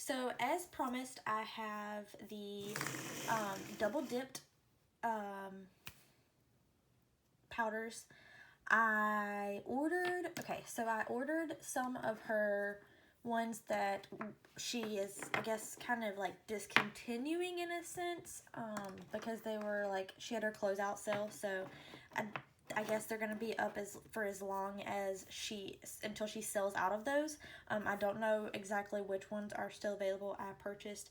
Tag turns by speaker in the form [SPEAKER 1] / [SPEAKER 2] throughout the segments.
[SPEAKER 1] So as promised, I have the double dipped powders. I ordered some of her ones that she is, I guess, kind of like discontinuing in a sense, because they were like, she had her closeout sale, so I guess they're gonna be up for as long as until she sells out of those. I don't know exactly which ones are still available. I purchased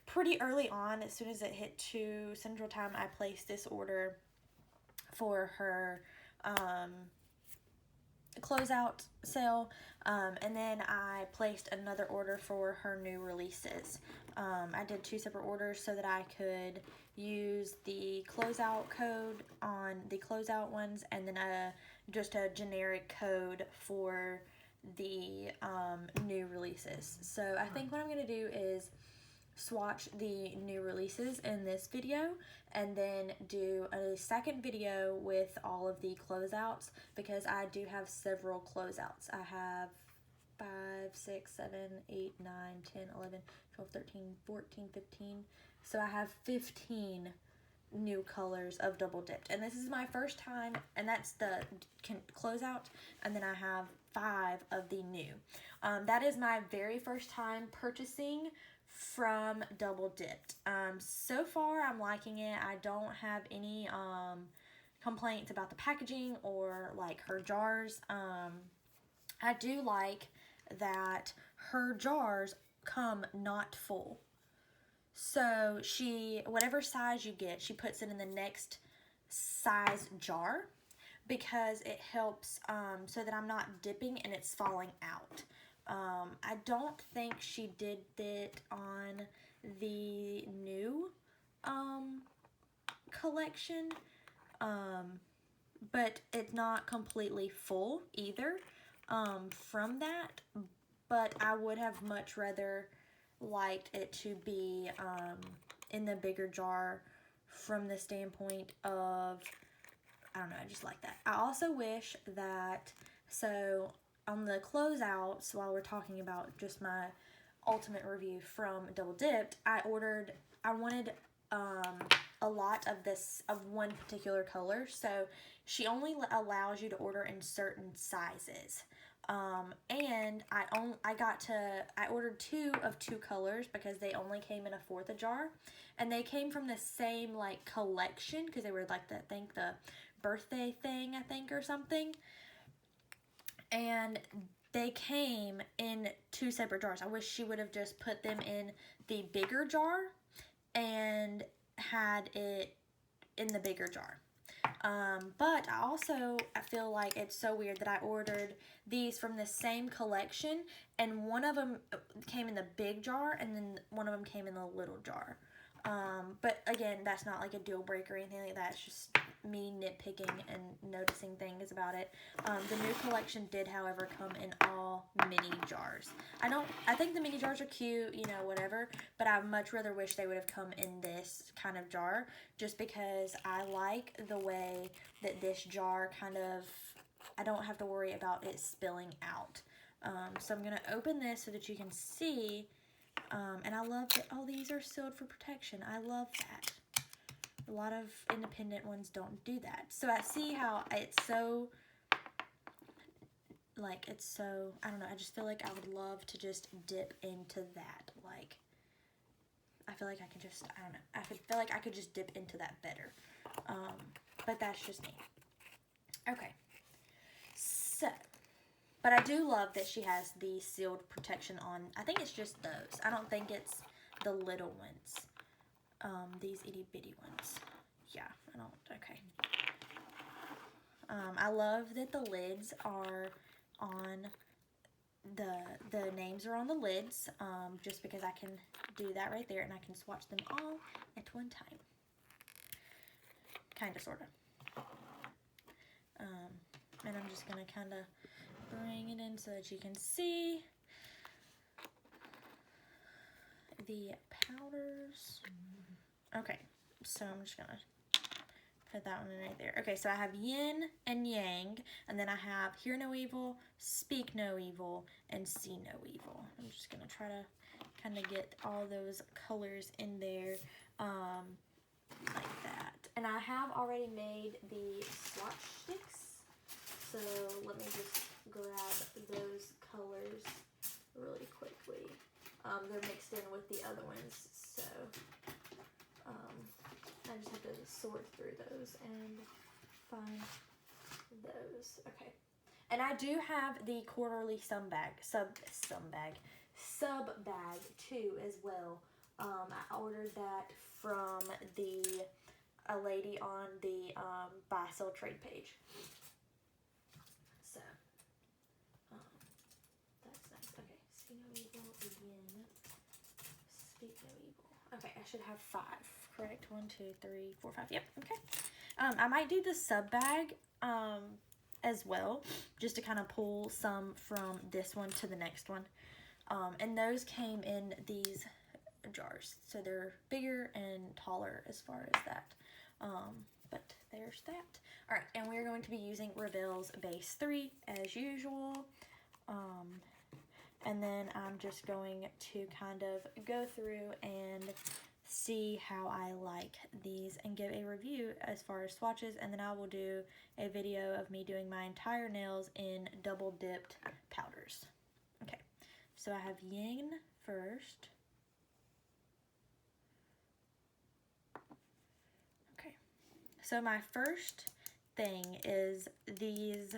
[SPEAKER 1] pretty early on. As soon as it hit 2 Central Time, I placed this order for her closeout sale, and then I placed another order for her new releases. I did 2 separate orders so that I could use the closeout code on the closeout ones, and then just a generic code for the new releases. So I think what I'm going to do is swatch the new releases in this video and then do a second video with all of the closeouts, because I do have several closeouts. I have 5, 6, 7, 8, 9, 10, 11, 12, 13, 14, 15. So I have 15 new colors of double dipped, and this is my first time, and that's the closeout, and then I have 5 of the new. That is my very first time purchasing from double dipped. So far I'm liking it. I don't have any complaints about the packaging or like her jars. I do like that her jars come not full. So whatever size you get, she puts it in the next size jar, because it helps so that I'm not dipping and it's falling out. I don't think she did it on the new collection, but it's not completely full either from that, but I would have much rather liked it to be in the bigger jar from the standpoint of, I don't know, I just like that. I also wish that, so on the closeouts, while we're talking about just my ultimate review from Double Dipped, I wanted a lot of one particular color, so she only allows you to order in certain sizes. And I ordered 2 of 2 colors because they only came in a 1/4 a jar, and they came from the same like collection, because they were like the birthday thing, I think, or something, and they came in 2 separate jars. I wish she would have just put them in the bigger jar and had it in the bigger jar. But I feel like it's so weird that I ordered these from the same collection, and one of them came in the big jar and then one of them came in the little jar. But again, that's not like a deal breaker or anything like that. It's just me nitpicking and noticing things about it. The new collection did, however, come in all mini jars. I think the mini jars are cute, you know, whatever, but I much rather wish they would have come in this kind of jar, just because I like the way that this jar I don't have to worry about it spilling out. So I'm going to open this so that you can see. And I love that all these are sealed for protection. I love that. A lot of independent ones don't do that. So I see how it's so, I don't know, I just feel like I would love to just dip into that. Like, I feel like I could just, I don't know, I feel like I could just dip into that better. But that's just me. Okay. So, but I do love that she has the sealed protection on. I think it's just those. I don't think it's the little ones. These itty bitty ones. Yeah, I don't, okay. I love that the lids are on, the names are on the lids, just because I can do that right there and I can swatch them all at one time. Kinda, sorta. And I'm just gonna kinda bring it in so that you can see the powders. Okay, so I'm just gonna put that one in right there. Okay, so I have yin and yang, and then I have hear no evil, speak no evil, and see no evil. I'm just gonna try to kind of get all those colors in there like that. And I have already made the swatch sticks, so let me just grab those colors really quickly. They're mixed in with the other ones, so I just have to sort through those and find those. Okay. And I do have the quarterly sub bag too as well. I ordered that from a lady on the buy sell trade page. So that's nice. Okay, see no evil again. Speak no evil. Okay, I should have 5. Correct? 1, 2, 3, 4, 5. Yep. Okay. I might do the sub bag as well, just to kind of pull some from this one to the next one. And those came in these jars, so they're bigger and taller as far as that. But there's that. All right, and we're going to be using Revel's base 3 as usual. And then I'm just going to kind of go through and see how I like these and give a review as far as swatches, and then I will do a video of me doing my entire nails in double dipped powders. Okay, so I have Yang first. Okay, so my first thing is these.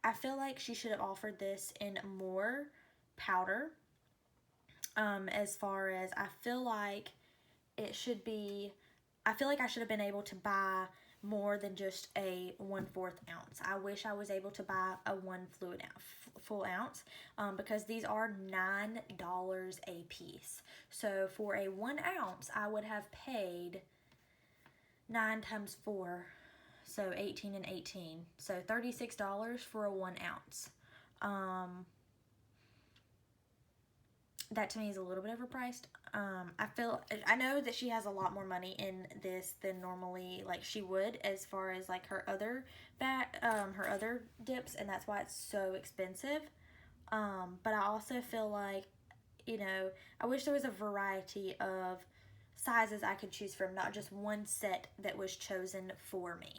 [SPEAKER 1] I feel like she should have offered this in more powder. As far as I feel like it should be, I feel like I should have been able to buy more than just a 1/4 ounce. I wish I was able to buy a full ounce, because these are $9 a piece. So for a 1 ounce, I would have paid 9 times 4, so 18 and 18. So $36 for a 1 ounce. That to me is a little bit overpriced. I know that she has a lot more money in this than normally like she would, as far as like her other dips, and that's why it's so expensive. But I also feel like, you know, I wish there was a variety of sizes I could choose from, not just one set that was chosen for me.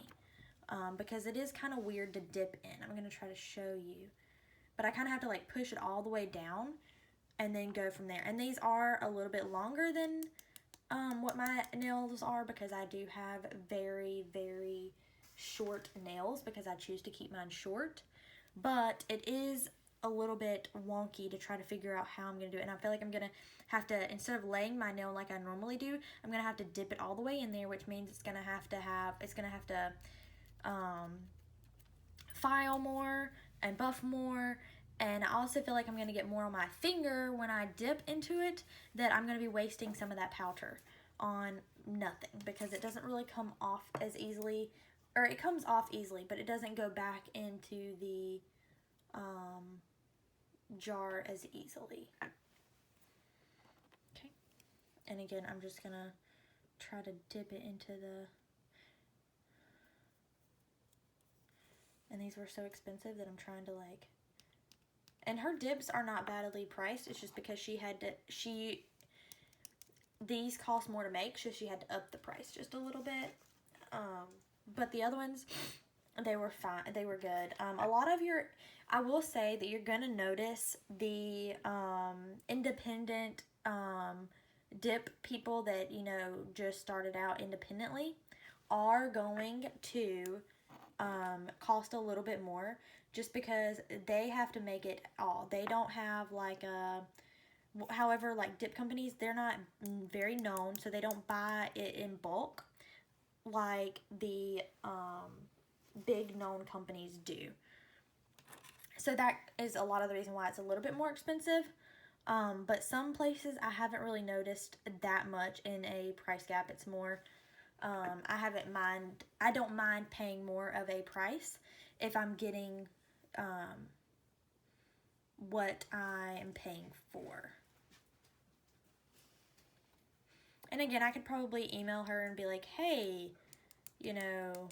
[SPEAKER 1] Because it is kind of weird to dip in. I'm going to try to show you. But I kind of have to like push it all the way down and then go from there. And these are a little bit longer than what my nails are, because I do have very, very short nails because I choose to keep mine short. But it is a little bit wonky to try to figure out how I'm going to do it. And I feel like I'm going to have to, instead of laying my nail like I normally do, I'm going to have to dip it all the way in there, which means it's going to have to file more and buff more. And I also feel like I'm going to get more on my finger when I dip into it, that I'm going to be wasting some of that powder on nothing, because it doesn't really come off as easily, or it comes off easily, but it doesn't go back into the jar as easily. Okay. And again, I'm just going to try to dip it into the... And these were so expensive that I'm trying to like... And her dips are not badly priced. It's just because these cost more to make, so she had to up the price just a little bit. But the other ones, they were fine. They were good. A lot of I will say that you're going to notice the independent dip people that, you know, just started out independently are going to cost a little bit more, just because they have to make it all. They don't have like however, like dip companies, they're not very known, so they don't buy it in bulk like the big known companies do. So that is a lot of the reason why it's a little bit more expensive. But some places I haven't really noticed that much in a price gap. It's more, I don't mind paying more of a price if I'm getting what I am paying for. And again, I could probably email her and be like, hey, you know,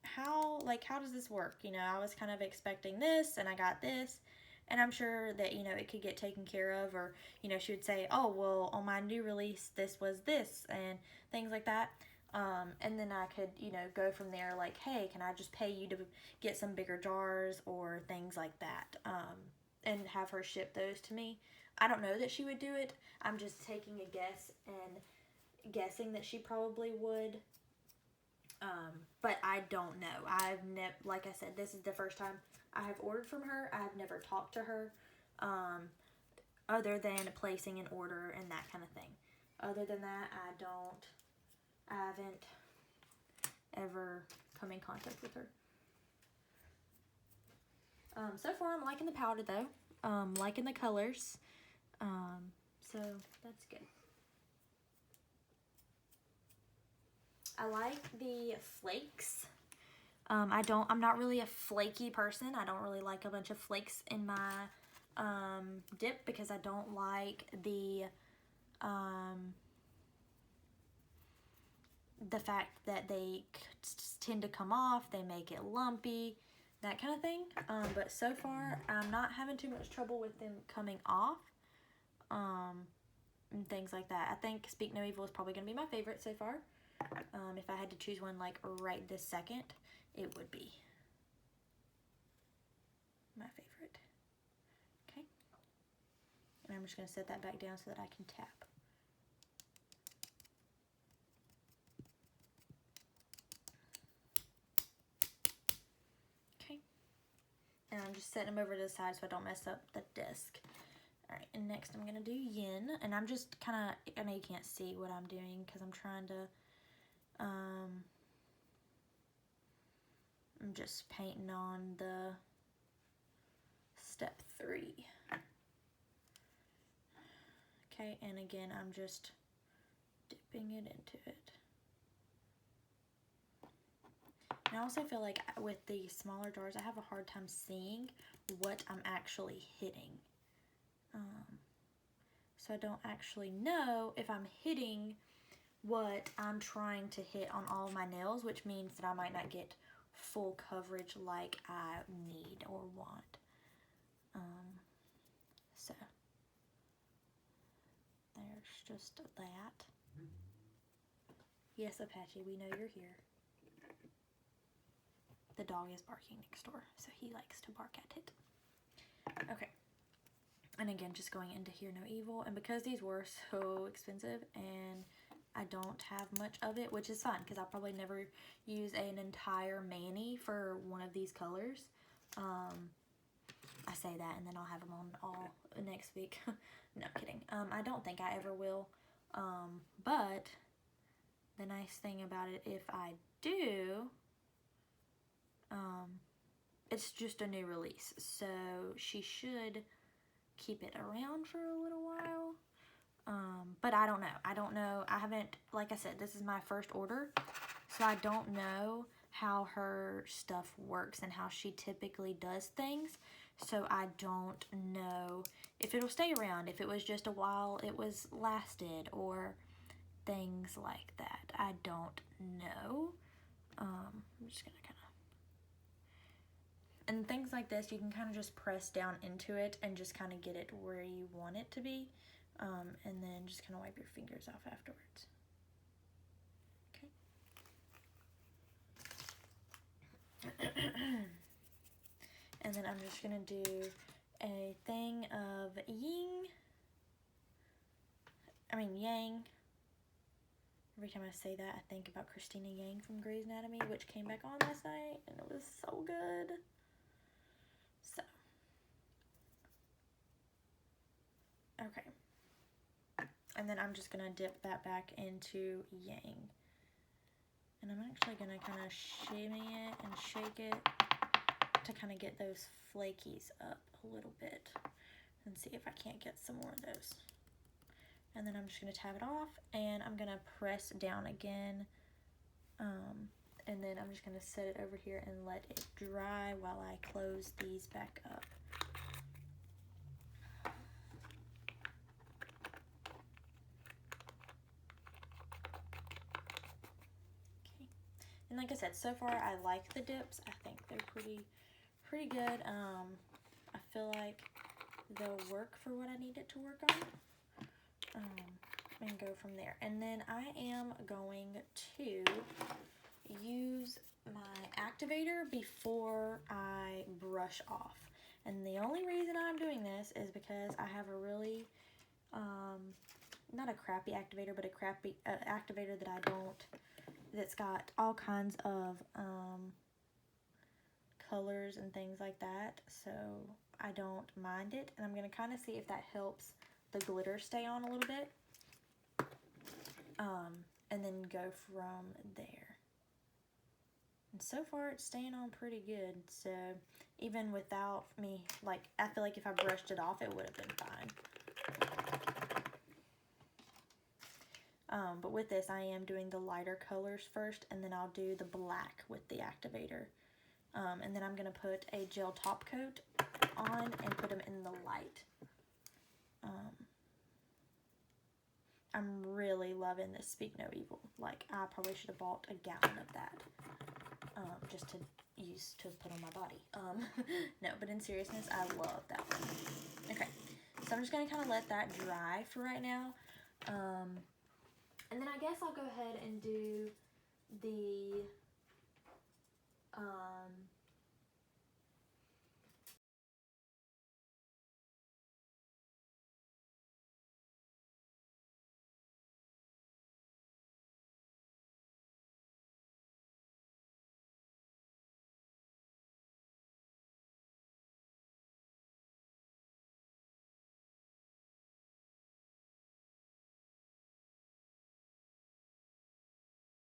[SPEAKER 1] how does this work? You know, I was kind of expecting this and I got this. And I'm sure that, you know, it could get taken care of, or, you know, she would say, oh, well, on my new release, this was this, and things like that. And then I could, you know, go from there, like, hey, can I just pay you to get some bigger jars, or things like that, and have her ship those to me. I don't know that she would do it. I'm just taking a guess and guessing that she probably would. But I don't know. I've never, like I said, this is the first time I have ordered from her. I have never talked to her, other than placing an order and that kind of thing. Other than that, I haven't ever come in contact with her. So far, I'm liking the powder though. Liking the colors. So that's good. I like the flakes. I'm not really a flaky person. I don't really like a bunch of flakes in my dip, because I don't like the fact that they tend to come off. They make it lumpy, that kind of thing. But so far, I'm not having too much trouble with them coming off, and things like that. I think Speak No Evil is probably going to be my favorite so far. If I had to choose one, like, right this second, it would be my favorite. Okay. And I'm just going to set that back down so that I can tap. Okay. And I'm just setting them over to the side so I don't mess up the disc. Alright, and next I'm going to do Yin. And I'm just kind of, I know you can't see what I'm doing because I'm trying to, I'm just painting on the step 3. Okay, and again, I'm just dipping it into it. And I also feel like with the smaller jars, I have a hard time seeing what I'm actually hitting. So I don't actually know if I'm hitting what I'm trying to hit on all of my nails, which means that I might not get full coverage like I need or want. So there's just that. Yes, Apache, we know you're here. The dog is barking next door, so he likes to bark at it. Okay. And again, just going into Hear No Evil. And because these were so expensive and I don't have much of it, which is fine because I'll probably never use an entire mani for one of these colors. I say that and then I'll have them on all next week. No, kidding. I don't think I ever will. But the nice thing about it, if I do, it's just a new release. So she should keep it around for a little while. But I don't know. I haven't, like I said, this is my first order. So I don't know how her stuff works and how she typically does things. So I don't know if it'll stay around, if it was just a while it was lasted, or things like that. I don't know. I'm just gonna kind of, and things like this, you can kind of just press down into it and just kind of get it where you want it to be. And then just kind of wipe your fingers off afterwards. Okay. And then I'm just going to do a thing of Yang. Every time I say that, I think about Christina Yang from Grey's Anatomy, which came back on last night, and it was so good. So. Okay. And then I'm just going to dip that back into Yang. And I'm actually going to kind of shimmy it and shake it to kind of get those flakies up a little bit. And see if I can't get some more of those. And then I'm just going to tab it off. And I'm going to press down again. And then I'm just going to set it over here and let it dry while I close these back up. And like I said, so far I like the dips. I think they're pretty good. I feel like they'll work for what I need it to work on. And go from there. And then I am going to use my activator before I brush off. And the only reason I'm doing this is because I have a really, not a crappy activator, but a crappy activator that I don't, that's got all kinds of colors and things like that. So I don't mind it. And I'm going to kind of see if that helps the glitter stay on a little bit. And then go from there. And so far it's staying on pretty good. So even without me, like, I feel like if I brushed it off, it would have been fine. But with this, I am doing the lighter colors first, and then I'll do the black with the activator. And then I'm going to put a gel top coat on and put them in the light. I'm really loving this Speak No Evil. Like, I probably should have bought a gallon of that. Just to use to put on my body. No, but in seriousness, I love that one. Okay, so I'm just going to kind of let that dry for right now. And then I guess I'll go ahead and do the